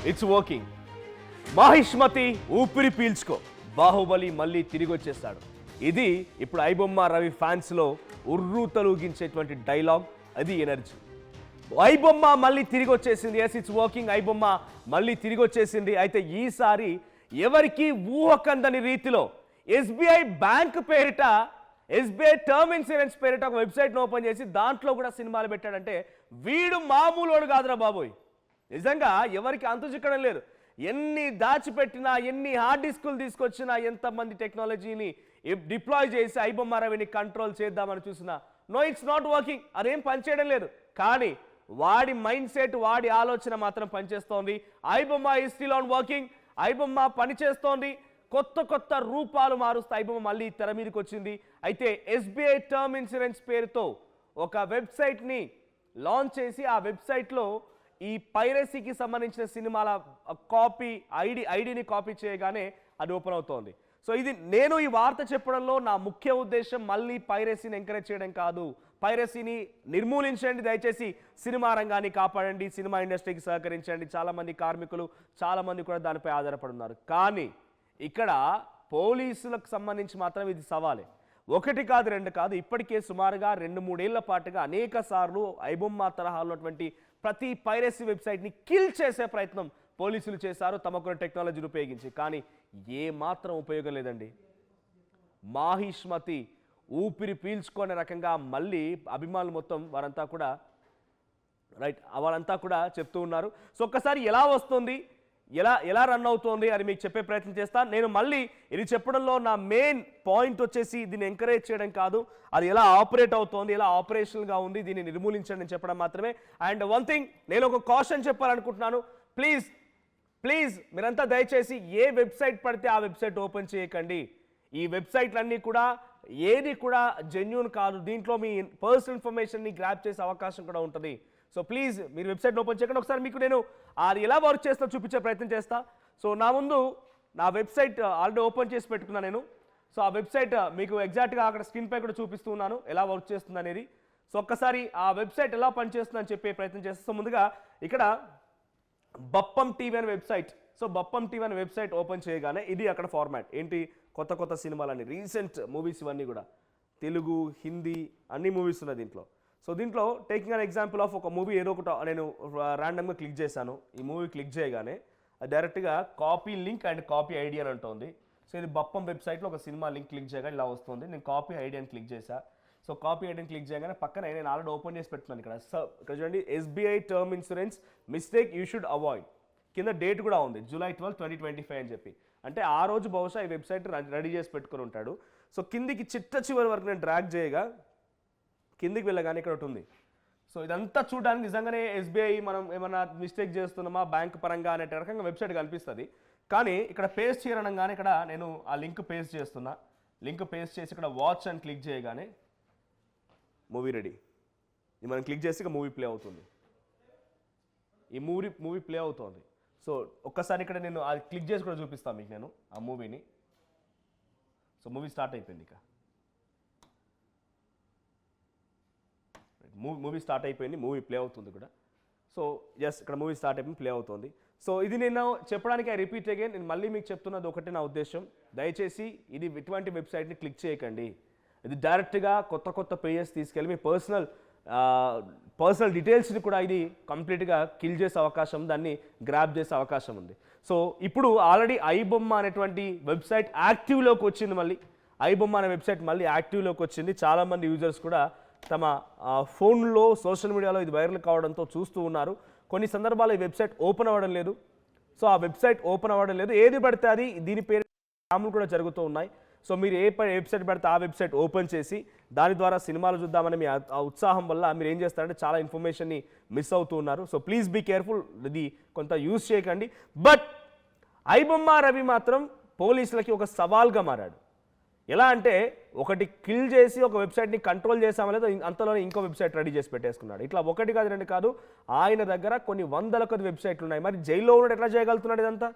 It's working. Mahishmati ఊపిరి పీల్చుకో, బాహుబలి మళ్ళీ తిరిగి వచ్చేస్తాడు. ఇది ఇప్పుడు ఐబొమ్మ రవి ఫ్యాన్స్లో ఉర్రూ తలూగించేటువంటి డైలాగ్, అది ఎనర్జీ. ఐబొమ్మ మళ్ళీ తిరిగి వచ్చేసింది. Yes, it's working. ఐబొమ్మ మళ్ళీ తిరిగి వచ్చేసింది. అయితే ఈసారి ఎవరికి ఊహకందని రీతిలో ఎస్బీఐ బ్యాంక్ పేరిట, ఎస్బీఐ టర్మ్ ఇన్సూరెన్స్ పేరిట ఒక వెబ్సైట్ను ఓపెన్ చేసి దాంట్లో కూడా సినిమాలు పెట్టాడంటే వీడు మామూలుడు కాదురా బాబోయ్. నిజంగా ఎవరికి అంతు చిక్కడం లేదు. ఎన్ని దాచిపెట్టినా, ఎన్ని హార్డ్ డిస్కులు తీసుకొచ్చినా, ఎంతమంది టెక్నాలజీని డిప్లాయ్ చేసి ఐబొమ్మ రవిని కంట్రోల్ చేద్దామని చూసినా నో, ఇట్స్ నాట్ వర్కింగ్. అదేం పనిచేయడం లేదు. కానీ వాడి మైండ్ సెట్, వాడి ఆలోచన మాత్రం పనిచేస్తోంది. IBomma is still on working. IBomma పనిచేస్తోంది. కొత్త కొత్త రూపాలు మారుస్తూ ఐబొమ్మ మళ్ళీ తెర మీదకి వచ్చింది. అయితే ఎస్బీఐ టర్మ్ ఇన్సూరెన్స్ పేరుతో ఒక వెబ్సైట్ని లాంచ్ చేసి ఆ వెబ్సైట్లో ఈ పైరసీకి సంబంధించిన సినిమాల కాపీ ఐడిని కాపీ చేయగానే అది ఓపెన్ అవుతోంది. సో ఇది నేను ఈ వార్త చెప్పడంలో నా ముఖ్య ఉద్దేశం మళ్ళీ పైరసీని ఎంకరేజ్ చేయడం కాదు. పైరసీని నిర్మూలించండి, దయచేసి సినిమా రంగాన్ని కాపాడండి, సినిమా ఇండస్ట్రీకి సహకరించండి. చాలామంది కార్మికులు, చాలామంది కూడా దానిపై ఆధారపడున్నారు. కానీ ఇక్కడ పోలీసులకు సంబంధించి మాత్రం ఇది సవాలే. ఒకటి కాదు, రెండు కాదు, ఇప్పటికే సుమారుగా 2-3 ఏళ్ల పాటుగా అనేక సార్లు ఐబొమ్మ తరహాలో ఉన్నటువంటి ప్రతి పైరసీ వెబ్సైట్ని కిల్ చేసే ప్రయత్నం పోలీసులు చేశారు తమకున్న టెక్నాలజీని ఉపయోగించి. కానీ ఏ మాత్రం ఉపయోగం లేదండి. మాహిష్మతి ఊపిరి పీల్చుకునే రకంగా మళ్ళీ అభిమానులు మొత్తం వారంతా కూడా చెప్తూ ఉన్నారు. సో ఒక్కసారి ఎలా వస్తుంది, ఎలా రన్ అవుతోంది అని మీకు చెప్పే ప్రయత్నం చేస్తాను. నేను మళ్ళీ ఇది చెప్పడంలో నా మెయిన్ పాయింట్ వచ్చేసి దీన్ని ఎంకరేజ్ చేయడం కాదు, అది ఎలా ఆపరేట్ అవుతోంది, ఎలా ఆపరేషనల్గా ఉంది, దీన్ని నిర్మూలించండి అని చెప్పడం మాత్రమే. అండ్ వన్ థింగ్, నేను ఒక కాషన్ చెప్పాలనుకుంటున్నాను. ప్లీజ్ మీరంతా దయచేసి ఏ వెబ్సైట్ పడితే ఆ వెబ్సైట్ ఓపెన్ చేయకండి. ఈ వెబ్సైట్లన్నీ కూడా ఏది కూడా జెన్యూన్ కాదు. దీంట్లో మీ పర్సనల్ ఇన్ఫర్మేషన్ని గ్రాప్ చేసే అవకాశం కూడా ఉంటుంది. సో ప్లీజ్ మీరు వెబ్సైట్ ఓపెన్ చేయకండి. ఒకసారి మీకు నేను అది ఎలా వర్క్ చేస్తా చూపించే ప్రయత్నం చేస్తా. సో నా ముందు నా వెబ్సైట్ ఆల్రెడీ ఓపెన్ చేసి పెట్టుకున్నాను నేను. సో ఆ వెబ్సైట్ మీకు ఎగ్జాక్ట్గా అక్కడ స్క్రీన్పై కూడా చూపిస్తున్నాను ఎలా వర్క్ చేస్తుంది అనేది. సో ఒక్కసారి ఆ వెబ్సైట్ ఎలా పనిచేస్తుందని చెప్పే ప్రయత్నం చేస్తా. సో ముందుగా ఇక్కడ బప్పం టీవీ అనే వెబ్సైట్. సో బప్పం టీవీ అనే వెబ్సైట్ ఓపెన్ చేయగానే ఇది అక్కడ ఫార్మాట్ ఏంటి, కొత్త సినిమాలన్నీ, రీసెంట్ మూవీస్ ఇవన్నీ కూడా, తెలుగు, హిందీ అన్ని మూవీస్ ఉన్నాయి దీంట్లో. సో దీంట్లో టేకింగ్ అన్ ఎగ్జాంపుల్ ఆఫ్ ఒక మూవీ ఏదో ఒకటి నేను ర్యాండమ్గా క్లిక్ చేశాను. ఈ మూవీ క్లిక్ చేయగానే డైరెక్ట్గా copy link and copy ID అని ఉంటుంది. సో ఇది బప్పం వెబ్సైట్లో ఒక సినిమా లింక్ క్లిక్ చేయగానే ఇలా వస్తుంది. నేను కాపీ ఐడి అని క్లిక్ చేశా. సో కాపీ ఐడిని క్లిక్ చేయగానే పక్కన నేను ఆల్రెడీ ఓపెన్ చేసి పెట్టున్నాను ఇక్కడ. సో ఇక్కడ చూడండి, SBI term insurance mistake you should avoid. కింద డేట్ కూడా ఉంది, July 12, 2025 అని చెప్పి. అంటే ఆ రోజు బహుశా ఈ వెబ్సైట్ రెడీ చేసి పెట్టుకుని ఉంటాడు. సో కిందికి చివరి వరకు నేను డ్రాగ్ చేయగా కిందికి వెళ్ళగానే ఇక్కడ ఒకటి ఉంది. సో ఇదంతా చూడడానికి నిజంగానే ఎస్బీఐ మనం ఏమన్నా మిస్టేక్ చేస్తున్నామా బ్యాంక్ పరంగా అనే రకంగా వెబ్సైట్ కనిపిస్తుంది. కానీ ఇక్కడ పేస్ట్ చేయనగానే ఇక్కడ నేను ఆ లింక్ పేస్ట్ చేస్తున్నా. లింక్ పేస్ట్ చేసి ఇక్కడ వాచ్ అని క్లిక్ చేయగానే మూవీ రెడీ. ఇది మనం క్లిక్ చేసి ఇక మూవీ ప్లే అవుతుంది. ఈ మూవీ ప్లే అవుతుంది. సో ఒక్కసారి ఇక్కడ నేను అది క్లిక్ చేసి కూడా చూపిస్తాను మీకు నేను ఆ మూవీని. సో మూవీ స్టార్ట్ అయిపోయింది. ఇక మూవీ స్టార్ట్ అయిపోయింది, మూవీ ప్లే అవుతుంది కూడా. సో ఎస్, ఇక్కడ మూవీ స్టార్ట్ అయిపోయింది, ప్లే అవుతుంది. సో ఇది నేను చెప్పడానికి ఐ రిపీట్ అగైన్, నేను మళ్ళీ మీకు చెప్తున్నది ఒకటే నా ఉద్దేశం, దయచేసి ఇది ఇటువంటి వెబ్సైట్ని క్లిక్ చేయకండి. ఇది డైరెక్ట్గా కొత్త పేజెస్ తీసుకెళ్ళి మీ పర్సనల్ డీటెయిల్స్ని కూడా ఇది కంప్లీట్గా కిల్ చేసే అవకాశం, దాన్ని గ్రాప్ చేసే అవకాశం ఉంది. సో ఇప్పుడు ఆల్రెడీ ఐబొమ్మ అనేటువంటి వెబ్సైట్ యాక్టివ్లోకి వచ్చింది. మళ్ళీ ఐబొమ్మ అనే వెబ్సైట్ మళ్ళీ యాక్టివ్లోకి వచ్చింది. చాలామంది యూజర్స్ కూడా తమ ఫోన్లో, సోషల్ మీడియాలో ఇది వైరల్ కావడంతో చూస్తూ ఉన్నారు. కొన్ని సందర్భాల్లో ఈ వెబ్సైట్ ఓపెన్ అవ్వడం లేదు. సో ఆ వెబ్సైట్ ఓపెన్ అవ్వడం లేదు, ఏది పడితే అది, దీని పేరు స్కామ్లు కూడా జరుగుతూ ఉన్నాయి. సో మీరు ఏ వెబ్సైట్ పడితే ఆ వెబ్సైట్ ఓపెన్ చేసి దాని ద్వారా సినిమాలు చూద్దామని మీ ఆ ఉత్సాహం వల్ల మీరు ఏం చేస్తారంటే చాలా ఇన్ఫర్మేషన్ని మిస్ అవుతూ ఉన్నారు. సో ప్లీజ్ బీ కేర్ఫుల్, ఇది కొంత యూజ్ చేయకండి. బట్ ఐబొమ్మ రవి మాత్రం పోలీసులకి ఒక సవాల్గా మారాడు. ఎలా అంటే ఒకటి కిల్ చేసి ఒక వెబ్సైట్ని కంట్రోల్ చేసామో లేదో అంతలోనే ఇంకో వెబ్సైట్ రెడీ చేసి పెట్టేసుకున్నాడు. ఇట్లా ఒకటి కాదు, రెండు కాదు, ఆయన దగ్గర కొన్ని వందల కొద్ది వెబ్సైట్లు ఉన్నాయి. మరి జైల్లో ఉన్నట్టు ఎట్లా చేయగలుగుతున్నాడు ఇదంతా?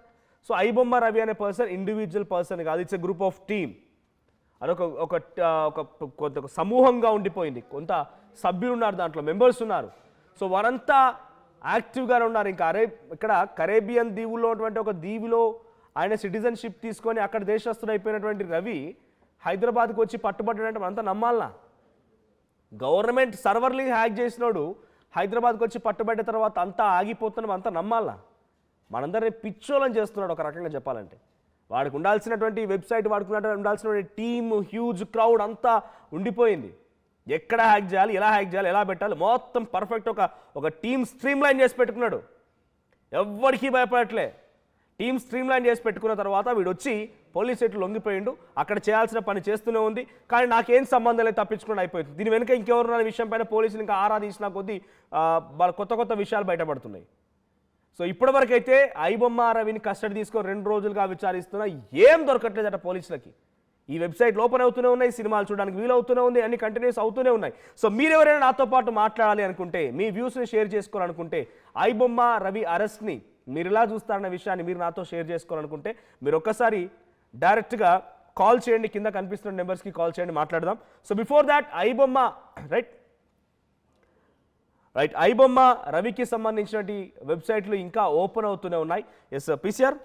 సో ఐబొమ్మ రవి అనే పర్సన్ ఇండివిజువల్ పర్సన్ కాదు, it's a group of team. అదొక కొంత సమూహంగా ఉండిపోయింది. కొంత సభ్యులు ఉన్నారు, దాంట్లో మెంబర్స్ ఉన్నారు. సో వారంతా యాక్టివ్గానే ఉన్నారు. ఇంకా ఇక్కడ కరేబియన్ దీవుల్లో ఉన్నటువంటి ఒక దీవిలో ఆయన సిటిజన్షిప్ తీసుకొని అక్కడ దేశస్తుడు అయిపోయినటువంటి రవి హైదరాబాద్కి వచ్చి పట్టుబడ్డాడంటే మనంతా నమ్మాలనా? గవర్నమెంట్ సర్వర్ని హ్యాక్ చేసినాడు హైదరాబాద్కి వచ్చి పట్టుబడ్డ తర్వాత అంతా ఆగిపోతున్నాం, అంతా నమ్మాలనా? మనందరినీ పిచ్చోలని చేస్తున్నాడు ఒక రకంగా చెప్పాలంటే. వాడికి ఉండాల్సినటువంటి వెబ్సైట్, వాడికి ఉండాల్సినటువంటి టీమ్, హ్యూజ్ క్రౌడ్ అంతా ఉండిపోయింది. ఎక్కడ హ్యాక్ చేయాలి, ఎలా హ్యాక్ చేయాలి, ఎలా పెట్టాలి, మొత్తం పర్ఫెక్ట్ ఒక టీమ్ స్ట్రీమ్ లైన్ చేసి పెట్టుకున్నాడు. ఎవ్వడికి భయపడట్లే. టీమ్ స్ట్రీమ్ లైన్ చేసి పెట్టుకున్న తర్వాత వీడు వచ్చి పోలీస్ స్టేట్లో లొంగిపోయిండు. అక్కడ చేయాల్సిన పని చేస్తూనే ఉంది, కానీ నాకేం సంబంధం లేదు, తప్పించుకుని అయిపోయింది. దీని వెనుక ఇంకెవరున్న విషయం పైన పోలీసులు ఇంకా ఆరా తీసిన కొద్దీ కొత్త కొత్త విషయాలు బయటపడుతున్నాయి. సో ఇప్పటివరకు అయితే ఐబొమ్మ రవిని కస్టడీ తీసుకొని 2 రోజులుగా విచారిస్తున్నా ఏం దొరకట్లేదట పోలీసులకి. ఈ వెబ్సైట్ ఓపెన్ అవుతూనే ఉన్నాయి, సినిమాలు చూడడానికి వీలవుతూనే ఉంది, అన్ని కంటిన్యూస్ అవుతూనే ఉన్నాయి. సో మీరు ఎవరైనా నాతో పాటు మాట్లాడాలి అనుకుంటే, మీ వ్యూస్ని షేర్ చేసుకోవాలనుకుంటే, ఐబొమ్మ రవి అరెస్ట్ని మీరు ఇలా చూస్తారన్న విషయాన్ని మీరు నాతో షేర్ చేసుకోవాలనుకుంటే మీరు ఒక్కసారి డైరెక్ట్గా కాల్ చేయండి. కింద కనిపిస్తున్న నెంబర్స్కి కాల్ చేయండి, మాట్లాడదాం. So before that iBomma right iBomma రవికి సంబంధించినటువంటి వెబ్సైట్లు ఇంకా ఓపెన్ అవుతూనే ఉన్నాయి. ఎస్ పీసీఆర్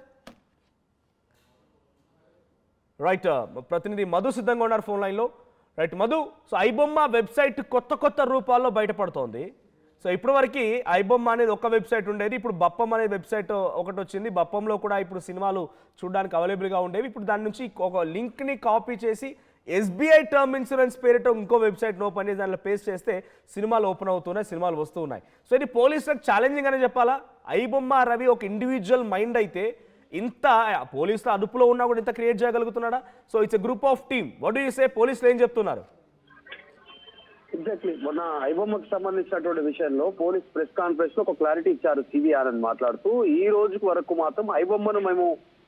రైట్, ప్రతినిధి మధు సిద్ధంగా ఉన్నారు ఫోన్ లైన్లో. Right Madhu, so iBomma website కొత్త కొత్త రూపాల్లో బయటపడుతోంది. సో ఇప్పటివరకు ఐబొమ్మ అనేది ఒక వెబ్సైట్ ఉండేది, ఇప్పుడు బప్పం అనే వెబ్సైట్ ఒకటి వచ్చింది. బప్పంలో కూడా ఇప్పుడు సినిమాలు చూడడానికి అవైలబుల్గా ఉండేవి. ఇప్పుడు దాని నుంచి ఒక లింక్ని కాపీ చేసి ఎస్బీఐ టర్మ్ ఇన్సూరెన్స్ పేరిట ఇంకో వెబ్సైట్ని ఓపెన్ చేసి దాంట్లో పేస్ట్ చేస్తే సినిమాలు ఓపెన్ అవుతున్నాయి, సినిమాలు వస్తూ ఉన్నాయి. సో ఇది పోలీసులకు ఛాలెంజింగ్ అనే చెప్పాలా. ఐబొమ్మ రవి ఒక ఇండివిజువల్ మైండ్ అయితే ఇంత పోలీసుల అదుపులో ఉన్నా కూడా ఇంత క్రియేట్ చేయగలుగుతున్నాడా? So it's a group of team. What do you say, పోలీసులు ఏం చెప్తున్నారు? ఎగ్జాక్ట్లీ, మొన్న ఐబొమ్మకు సంబంధించినటువంటి విషయంలో పోలీస్ ప్రెస్ కాన్ఫరెన్స్ లో ఒక క్లారిటీ ఇచ్చారు సివి ఆనంద్ మాట్లాడుతూ. ఈ రోజు వరకు మాత్రం ఐబొమ్మను మేము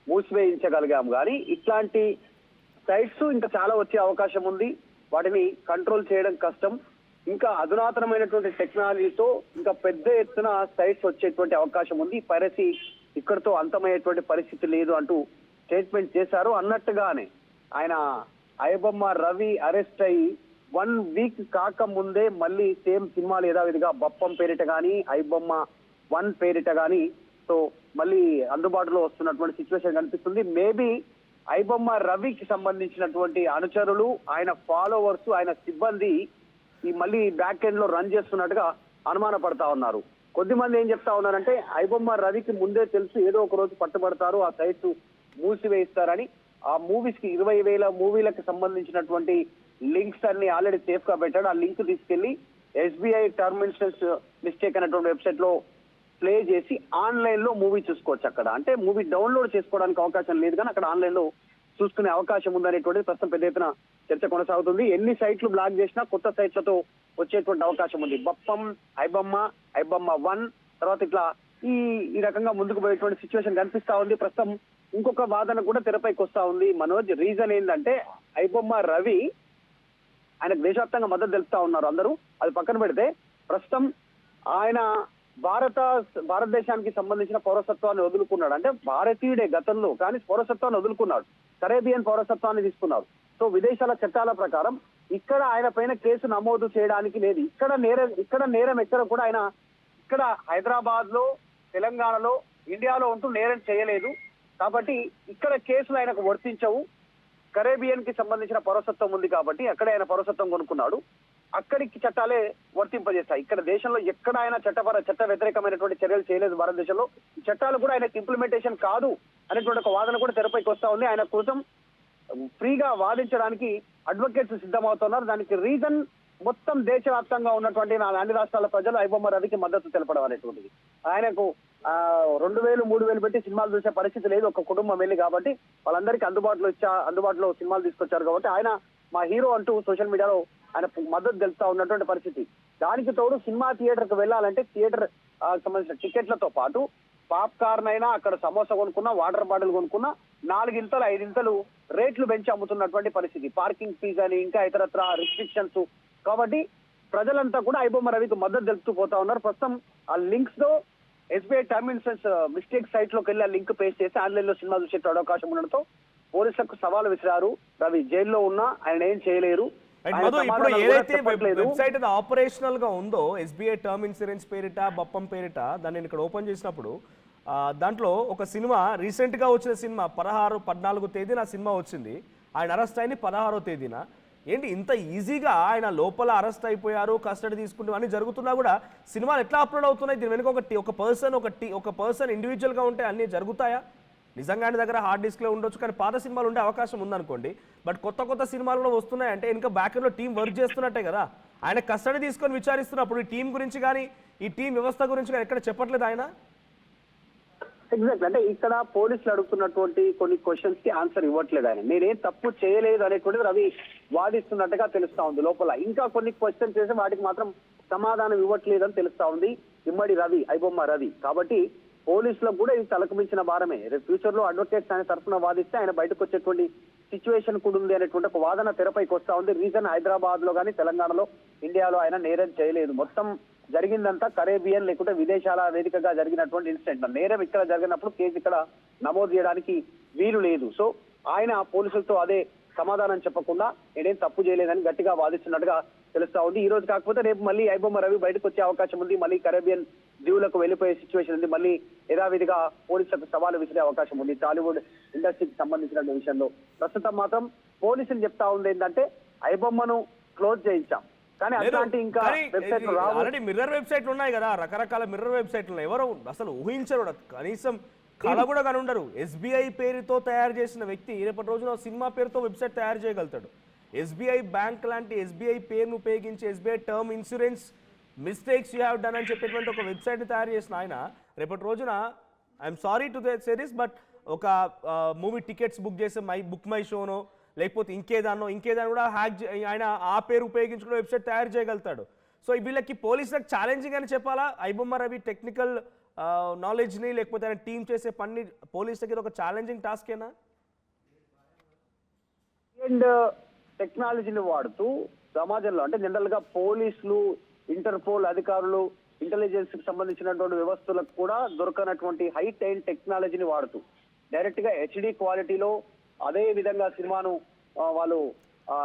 మూసివేయించగలిగాం, కానీ ఇట్లాంటి సైట్స్ ఇంకా చాలా వచ్చే అవకాశం ఉంది. వాటిని కంట్రోల్ చేయడం కష్టం. ఇంకా అధునాతనమైనటువంటి టెక్నాలజీతో ఇంకా పెద్ద ఎత్తున సైట్స్ వచ్చేటువంటి అవకాశం ఉంది. పైరసీ ఇక్కడితో అంతమయ్యేటువంటి పరిస్థితి లేదు అంటూ స్టేట్మెంట్ చేశారు. అన్నట్టుగానే ఆయన ఐబొమ్మ రవి అరెస్ట్ అయ్యి 1 వీక్ కాక ముందే మళ్ళీ సేమ్ సినిమాలు యథావిధిగా బప్పం పేరిట కానీ ఐబొమ్మ 1 పేరిట కానీ సో మళ్ళీ అందుబాటులో వస్తున్నటువంటి సిచ్యువేషన్ కనిపిస్తుంది. మేబీ ఐబొమ్మ రవికి సంబంధించినటువంటి అనుచరులు, ఆయన ఫాలోవర్స్, ఆయన సిబ్బంది ఈ మళ్ళీ బ్యాక్ ఎండ్ లో రన్ చేస్తున్నట్టుగా అనుమాన పడతా ఉన్నారు. కొద్దిమంది ఏం చెప్తా ఉన్నారంటే ఐబొమ్మ రవికి ముందే తెలుసు ఏదో ఒక రోజు పట్టుబడతారు, ఆ సైట్స్ మూసివేయిస్తారని. ఆ మూవీస్ కి 20,000 మూవీలకు సంబంధించినటువంటి లింక్స్ అన్ని ఆల్రెడీ సేఫ్ గా పెట్టాడు. ఆ లింక్ తీసుకెళ్లి ఎస్బీఐ టర్మ్ ఇన్సూరెన్స్ మిస్టేక్ అనేటువంటి వెబ్సైట్ లో ప్లే చేసి ఆన్లైన్ లో మూవీ చూసుకోవచ్చు. అక్కడ అంటే మూవీ డౌన్లోడ్ చేసుకోవడానికి అవకాశం లేదు, కానీ అక్కడ ఆన్లైన్ లో చూసుకునే అవకాశం ఉందనేటువంటిది ప్రస్తుతం పెద్ద ఎత్తున చర్చ కొనసాగుతుంది. ఎన్ని సైట్లు బ్లాక్ చేసినా కొత్త సైట్లతో వచ్చేటువంటి అవకాశం ఉంది. బప్పం, ఐబొమ్మ 1 తర్వాత ఇట్లా ఈ రకంగా ముందుకు పోయేటువంటి సిచ్యువేషన్ కనిపిస్తా ఉంది. ప్రస్తుతం ఇంకొక వాదన కూడా తెరపైకి వస్తా ఉంది మనోజ్. రీజన్ ఏంటంటే ఐబొమ్మ రవి ఆయనకు దేశవ్యాప్తంగా మద్దతు తెలుపుతా ఉన్నారు అందరూ. అది పక్కన పెడితే ప్రస్తుతం ఆయన భారతదేశానికి సంబంధించిన పౌరసత్వాన్ని వదులుకున్నాడు. అంటే భారతీయుడే గతంలో, కానీ పౌరసత్వాన్ని వదులుకున్నాడు, కరేబియన్ పౌరసత్వాన్ని తీసుకున్నాడు. సో విదేశాల చట్టాల ప్రకారం ఇక్కడ ఆయన పైన కేసు నమోదు చేయడానికి లేదు. ఇక్కడ నేరం ఎక్కడ కూడా ఆయన ఇక్కడ హైదరాబాద్ లో, తెలంగాణలో, ఇండియాలో ఉంటూ నేరం చేయలేదు. కాబట్టి ఇక్కడ కేసులు ఆయనకు వర్తించవు. కరేబియన్ కి సంబంధించిన పౌరసత్వం ఉంది కాబట్టి అక్కడే ఆయన పౌరసత్వం కొనుక్కున్నాడు, అక్కడికి చట్టాలే వర్తింపజేస్తాయి. ఇక్కడ దేశంలో ఎక్కడ ఆయన చట్ట వ్యతిరేకమైనటువంటి చర్యలు చేయలేదు. భారతదేశంలో చట్టాలు కూడా ఆయనకు ఇంప్లిమెంటేషన్ కాదు అనేటువంటి ఒక వాదన కూడా తెరపైకి వస్తా ఉంది. ఆయన కోసం ఫ్రీగా వాదించడానికి అడ్వకేట్స్ సిద్ధమవుతున్నారు. దానికి రీజన్ మొత్తం దేశవ్యాప్తంగా ఉన్నటువంటి అన్ని రాష్ట్రాల ప్రజలు ఐబొమ్మ రవికి మద్దతు తెలపడం అనేటువంటిది. ఆయనకు 2,000, 3,000 పెట్టి సినిమాలు చూసే పరిస్థితి లేదు, ఒక కుటుంబం వెళ్ళి. కాబట్టి వాళ్ళందరికీ అందుబాటులో సినిమాలు తీసుకొచ్చారు కాబట్టి ఆయన మా హీరో అంటూ సోషల్ మీడియాలో ఆయన మద్దతు తెలుపుతా ఉన్నటువంటి పరిస్థితి. దానికి తోడు సినిమా థియేటర్ కు వెళ్ళాలంటే థియేటర్ సంబంధించిన టికెట్లతో పాటు పాప్కార్న్ అయినా, అక్కడ సమోసా కొనుక్కున్నా, వాటర్ బాటిల్ కొనుక్కున్నా 4 ఇంతలు 5 ఇంతలు రేట్లు పెంచి అమ్ముతున్నటువంటి పరిస్థితి. పార్కింగ్ ఫీజు అని ఇంకా ఇతరత్ర రిస్ట్రిక్షన్స్. కాబట్టి ప్రజలంతా కూడా ఐబొమ్మ రవికి మద్దతు తెలుపుతూ పోతా ఉన్నారు. ప్రస్తుతం ఆ లింక్స్ తో SBI term insurance mistake site లోకి వెళ్ళి ఆ లింక్ పేస్ట్ చేసి ఆన్లైన్ లో సినిమా చూసే అవకాశం ఉండడంతో పోలీసులకు సవాల్ విసిరారు. రవి జైల్లో ఉన్నా ఆయన ఏం చేయలేరు, రైట్ ఆయన మధు, ఇప్పుడు సమాధానాలు కూడా ఏదైతే చెప్పట్లేదు. వెబ్సైట్ అది ఆపరేషనల్ గా ఉందో ఎస్బీఐ టర్మ్ ఇన్సూరెన్స్ పేరిట బప్పం పేరిట దాన్ని నేను ఇక్కడ ఓపెన్ చేసినప్పుడు దాంట్లో ఒక సినిమా రీసెంట్ గా వచ్చిన సినిమా 14 తేదీన ఆ సినిమా వచ్చింది. ఆయన అరెస్ట్ అయింది 16వ తేదీన. ఏంటి ఇంత ఈజీగా ఆయన లోపల అరెస్ట్ అయిపోయారు, కస్టడీ తీసుకుంటూ అన్ని జరుగుతున్నా కూడా సినిమాలు ఎట్లా అప్లోడ్ అవుతున్నాయి? దీని వెనుక ఒక పర్సన్ ఇండివిజువల్గా ఉంటే అన్నీ జరుగుతాయా? నిజంగా ఆయన దగ్గర హార్డ్ డిస్క్లో ఉండొచ్చు, కానీ పాత సినిమాలు ఉండే అవకాశం ఉందనుకోండి. బట్ కొత్త సినిమాలు కూడా వస్తున్నాయంటే ఇంకా బ్యాక్లో టీం వర్క్ చేస్తున్నట్టే కదా. ఆయన కస్టడీ తీసుకొని విచారిస్తున్నప్పుడు ఈ టీం గురించి కానీ ఈ టీం వ్యవస్థ గురించి కానీ ఎక్కడ చెప్పట్లేదు ఆయన. ఎగ్జాక్ట్, అంటే ఇక్కడ పోలీసులు అడుగుతున్నటువంటి కొన్ని క్వశ్చన్స్ కి ఆన్సర్ ఇవ్వట్లేదు ఆయన. నేనేం తప్పు చేయలేదు అనేటువంటిది రవి వాదిస్తున్నట్టుగా తెలుస్తా ఉంది లోపల. ఇంకా కొన్ని క్వశ్చన్స్ చేసి వాటికి మాత్రం సమాధానం ఇవ్వట్లేదని తెలుస్తా ఉంది ఇమ్మడి రవి, ఐబొమ్మ రవి. కాబట్టి పోలీసులకు కూడా ఇది తలకు మించిన భారమే. రేపు ఫ్యూచర్ లో అడ్వకేట్స్ ఆయన తరఫున వాదిస్తే ఆయన బయటకు వచ్చేటువంటి సిచ్యువేషన్ కూడా ఉంది అనేటువంటి ఒక వాదన తెరపైకి వస్తా ఉంది. రీజన్ హైదరాబాద్ లో కానీ తెలంగాణలో ఇండియాలో ఆయన నేరం చేయలేదు. మొత్తం జరిగిందంతా కరేబియన్ లేకుంటే విదేశాల వేదికగా జరిగినటువంటి ఇన్సిడెంట్. నేరం ఇక్కడ జరిగినప్పుడు కేసు ఇక్కడ నమోదు చేయడానికి వీలు లేదు. సో ఆయన పోలీసులతో అదే సమాధానం చెప్పకుండా నేనేం తప్పు చేయలేదని గట్టిగా వాదిస్తున్నట్టుగా తెలుస్తా ఉంది. ఈ రోజు కాకపోతే రేపు మళ్ళీ ఐబొమ్మ రవి బయటకు వచ్చే అవకాశం ఉంది. మళ్ళీ కరేబియన్ దీవులకు వెళ్ళిపోయే సిచ్యువేషన్ ఉంది. మళ్ళీ యథావిధిగా పోలీసులకు సవాలు విసిరే అవకాశం ఉంది టాలీవుడ్ ఇండస్ట్రీకి సంబంధించిన విషయంలో. ప్రస్తుతం మాత్రం పోలీసులు చెప్తా ఉంది ఏంటంటే ఐబొమ్మను క్లోజ్ చేయించాం, కానీ అట్లాంటి ఇంకా వెబ్సైట్ ఆల్రెడీ మిర్రర్ వెబ్సైట్లు ఉన్నాయి కదా, రకరకాల మిర్రర్ వెబ్సైట్లు ఉన్నాయి. ఎవరు అసలు ఊహించరు, కనీసం కళ కూడా కనుండరు. ఎస్బీఐ పేరుతో తయారు చేసిన వ్యక్తి రేపటి రోజున సినిమా పేరుతో వెబ్సైట్ తయారు చేయగలుగుతాడు. ఎస్బీఐ బ్యాంక్ లాంటి ఎస్బీఐ పేరును ఉపయోగించి SBI term insurance mistakes you have done అని చెప్పేటువంటి ఒక వెబ్సైట్ని తయారు చేసిన ఆయన రేపటి రోజున I'm sorry to say this but ఒక మూవీ టికెట్స్ బుక్ చేసే బుక్ మై షోనో లేకపోతే ఇంకేదాన్నో కూడా ఆయన ఆ పేరు ఉపయోగించుకుని వెబ్సైట్ తయారు చేయగలుగుతాడు. సో వీళ్ళకి పోలీసులకు ఛాలెంజింగ్ అని చెప్పాలా? ఐబొమ్మ రవి టెక్నికల్ నాలెడ్జ్ని లేకపోతే ఆయన టీం చేసే పని పోలీసులకి ఒక ఛాలెంజింగ్ టాస్కేనా? అండ్ టెక్నాలజీని వాడుతూ సమాజంలో అంటే జనరల్ గా పోలీసులు, ఇంటర్పోల్ అధికారులు, ఇంటెలిజెన్స్ కి సంబంధించినటువంటి వ్యవస్థలకు కూడా దొరకనటువంటి హైట్ అండ్ టెక్నాలజీని వాడుతూ డైరెక్ట్ గా హెచ్డి క్వాలిటీలో అదే విధంగా సినిమాను వాళ్ళు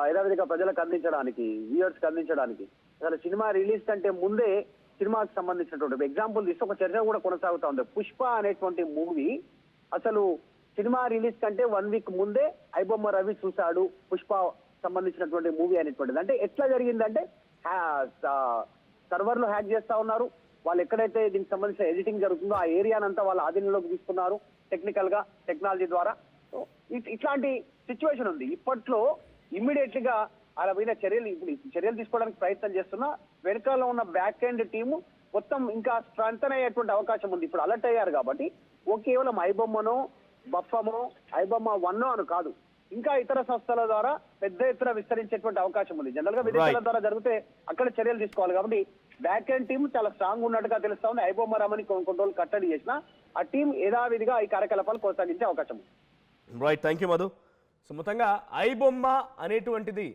యథావిధిగా ప్రజలకు అందించడానికి, వ్యూయర్స్ కి అందించడానికి అసలు సినిమా రిలీజ్ కంటే ముందే సినిమాకి సంబంధించినటువంటి ఎగ్జాంపుల్ తీస్తే ఒక చర్చ కూడా కొనసాగుతా ఉంది. పుష్ప అనేటువంటి మూవీ అసలు సినిమా రిలీజ్ కంటే 1 వీక్ ముందే ఐబొమ్మ రవి చూశాడు పుష్ప సంబంధించినటువంటి మూవీ అనేటువంటిది. అంటే ఎట్లా జరిగిందంటే సర్వర్లు హ్యాక్ చేస్తా ఉన్నారు. వాళ్ళు ఎక్కడైతే దీనికి సంబంధించిన ఎడిటింగ్ జరుగుతుందో ఆ ఏరియానంతా వాళ్ళ ఆధీనంలోకి తీసుకున్నారు టెక్నికల్ గా, టెక్నాలజీ ద్వారా. ఇట్లాంటి సిచ్యువేషన్ ఉంది. ఇప్పట్లో ఇమ్మీడియట్ గా అలా మీద చర్యలు తీసుకోవడానికి ప్రయత్నం చేస్తున్నా వెనకాల ఉన్న బ్యాక్ ఎండ్ టీము మొత్తం ఇంకా స్ట్రెంథన్ అయ్యేటువంటి అవకాశం ఉంది. ఇప్పుడు అలర్ట్ అయ్యారు కాబట్టి కేవలం ఐబొమ్మనో, బఫమో, ఐబొమ్మ 1 అని కాదు, ఇంకా ఇతర సంస్థల ద్వారా పెద్ద ఎత్తున విస్తరించేటువంటి అవకాశం ఉంది. జనరల్ గా విదేశాల ద్వారా జరిగితే అక్కడ చర్యలు తీసుకోవాలి. కాబట్టి బ్యాక్ ఎండ్ టీం చాలా స్ట్రాంగ్ ఉన్నట్టుగా తెలుస్తా ఉంది. ఐబొమ్మ రమని కొన్ని రోజులు కట్టడి చేసిన ఆ టీం యథావిధిగా ఈ కార్యకలాపాలు కొనసాగించే అవకాశం ఉంది. Right, thank you Madhu. So మొత్తంగా ఐబొమ్మ అనేటువంటిది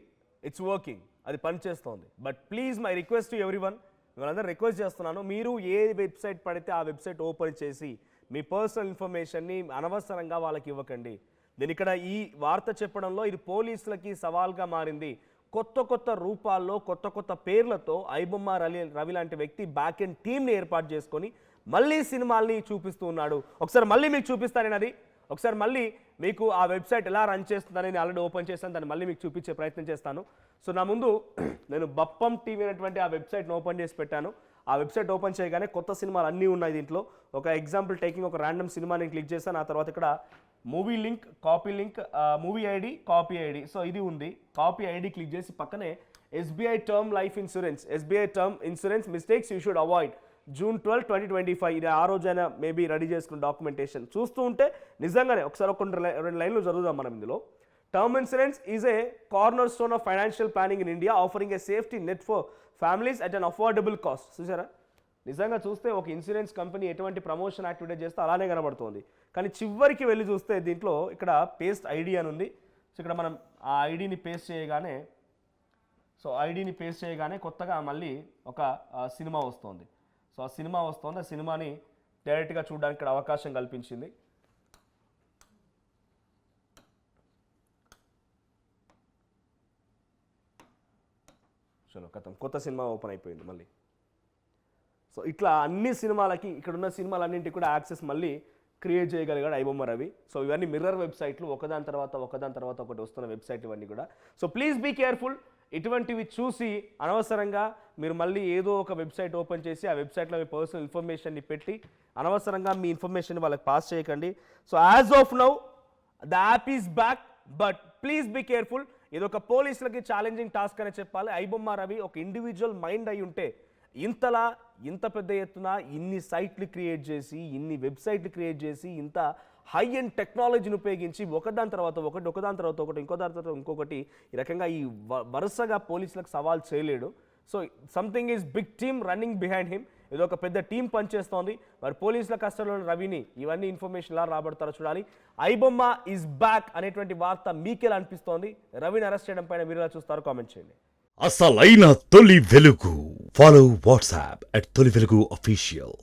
ఇట్స్ వర్కింగ్, అది పనిచేస్తోంది. But please my request to everyone, వాళ్ళందరూ రిక్వెస్ట్ చేస్తున్నాను, మీరు ఏ వెబ్సైట్ పడితే ఆ వెబ్సైట్ ఓపెన్ చేసి మీ పర్సనల్ ఇన్ఫర్మేషన్ని అనవసరంగా వాళ్ళకి ఇవ్వకండి. నేను ఇక్కడ ఈ వార్త చెప్పడంలో ఇది పోలీసులకి సవాల్గా మారింది. కొత్త రూపాల్లో కొత్త పేర్లతో ఐబొమ్మ రవి లాంటి వ్యక్తి బ్యాక్ ఎండ్ టీమ్ని ఏర్పాటు చేసుకొని మళ్ళీ సినిమాల్ని చూపిస్తూ ఉన్నాడు. ఒకసారి మళ్ళీ మీకు చూపిస్తాను అది. ఒకసారి మళ్ళీ మీకు ఆ వెబ్సైట్ ఎలా రన్ చేస్తుందని నేను ఆల్రెడీ ఓపెన్ చేస్తాను, దాన్ని మళ్ళీ మీకు చూపించే ప్రయత్నం చేస్తాను. సో నా ముందు నేను బప్పం టీవీ అనేటువంటి ఆ వెబ్సైట్ని ఓపెన్ చేసి పెట్టాను. ఆ వెబ్సైట్ ఓపెన్ చేయగానే కొత్త సినిమాలు అన్నీ ఉన్నాయి దీంట్లో. ఒక ఎగ్జాంపుల్ టేకింగ్ ఒక ర్యాండమ్ సినిమాని క్లిక్ చేశాను. ఆ తర్వాత ఇక్కడ movie link, copy link, movie ID, copy ID. So ఇది ఉంది. కాపీ ఐడి క్లిక్ చేసి పక్కనే SBI term life insurance, SBI term insurance mistakes you should avoid June 12, 2025. ఇది ఆ రోజైనా మేబీ రెడీ చేసుకున్న డాక్యుమెంటేషన్ చూస్తూ ఉంటే నిజంగానే ఒకసారి ఒక 2 లైన్లు చదువుదాం మనం ఇందులో. Term insurance is a corner stone of financial planning in India, offering A safety net for families at an affordable cost. చూసారా, నిజంగా చూస్తే ఒక ఇన్సూరెన్స్ కంపెనీ ఎటువంటి ప్రమోషన్ యాక్టివిటీ చేస్తే అలానే కనబడుతుంది. కానీ చివరికి వెళ్ళి చూస్తే దీంట్లో ఇక్కడ పేస్ట్ ఐడి అని ఉంది. సో ఇక్కడ మనం ఆ ఐడిని పేస్ట్ చేయగానే కొత్తగా మళ్ళీ ఒక సినిమా వస్తుంది. సో ఆ సినిమా వస్తుంది. ఆ సినిమాని డైరెక్ట్గా చూడడానికి ఇక్కడ అవకాశం కల్పించింది. చలో కథం కొత్త సినిమా ఓపెన్ అయిపోయింది మళ్ళీ. సో ఇట్లా అన్ని సినిమాలకి ఇక్కడ ఉన్న సినిమాలన్నింటికి కూడా యాక్సెస్ మళ్ళీ క్రియేట్ చేయగలిగాడు ఐబొమ్మ రవి. సో ఇవన్నీ మిర్రర్ వెబ్సైట్లు, ఒకదాని తర్వాత ఒకటి వస్తున్న వెబ్సైట్లు ఇవన్నీ కూడా. So please be careful. ఇటువంటివి చూసి అనవసరంగా మీరు మళ్ళీ ఏదో ఒక వెబ్సైట్ ఓపెన్ చేసి ఆ వెబ్సైట్లో మీ పర్సనల్ ఇన్ఫర్మేషన్ని పెట్టి అనవసరంగా మీ ఇన్ఫర్మేషన్ వాళ్ళకి పాస్ చేయకండి. So as of now the app is back, but please be careful. ఇది ఒక పోలీసులకి ఛాలెంజింగ్ టాస్క్ అనే చెప్పాలి. ఐబొమ్మ రవి ఒక ఇండివిజువల్ మైండ్ అయి ఉంటే ఇంత పెద్ద ఎత్తున ఇన్ని సైట్లు క్రియేట్ చేసి, ఇన్ని వెబ్సైట్లు క్రియేట్ చేసి, ఇంత హై అండ్ టెక్నాలజీని ఉపయోగించి ఒకదాని తర్వాత ఒకటి ఇంకో దాని తర్వాత ఇంకొకటి ఈ రకంగా ఈ వరుసగా పోలీసులకు సవాల్ చేయలేడు. So something is big team running behind him. ఇది ఒక పెద్ద టీం పనిచేస్తోంది. మరి పోలీసుల కస్టడీలో రవిని ఇవన్నీ ఇన్ఫర్మేషన్ ఎలా రాబడతారో చూడాలి. ఐబొమ్మ ఈజ్ బ్యాక్ అనేటువంటి వార్త మీకెలా అనిపిస్తోంది? రవిని అరెస్ట్ చేయడం పైన మీరు ఎలా చూస్తారో కామెంట్ చేయండి. అసలైన తొలి వెలుగు. ఫాలో వాట్సాప్ @తొలి వెలుగు అఫీషియల్.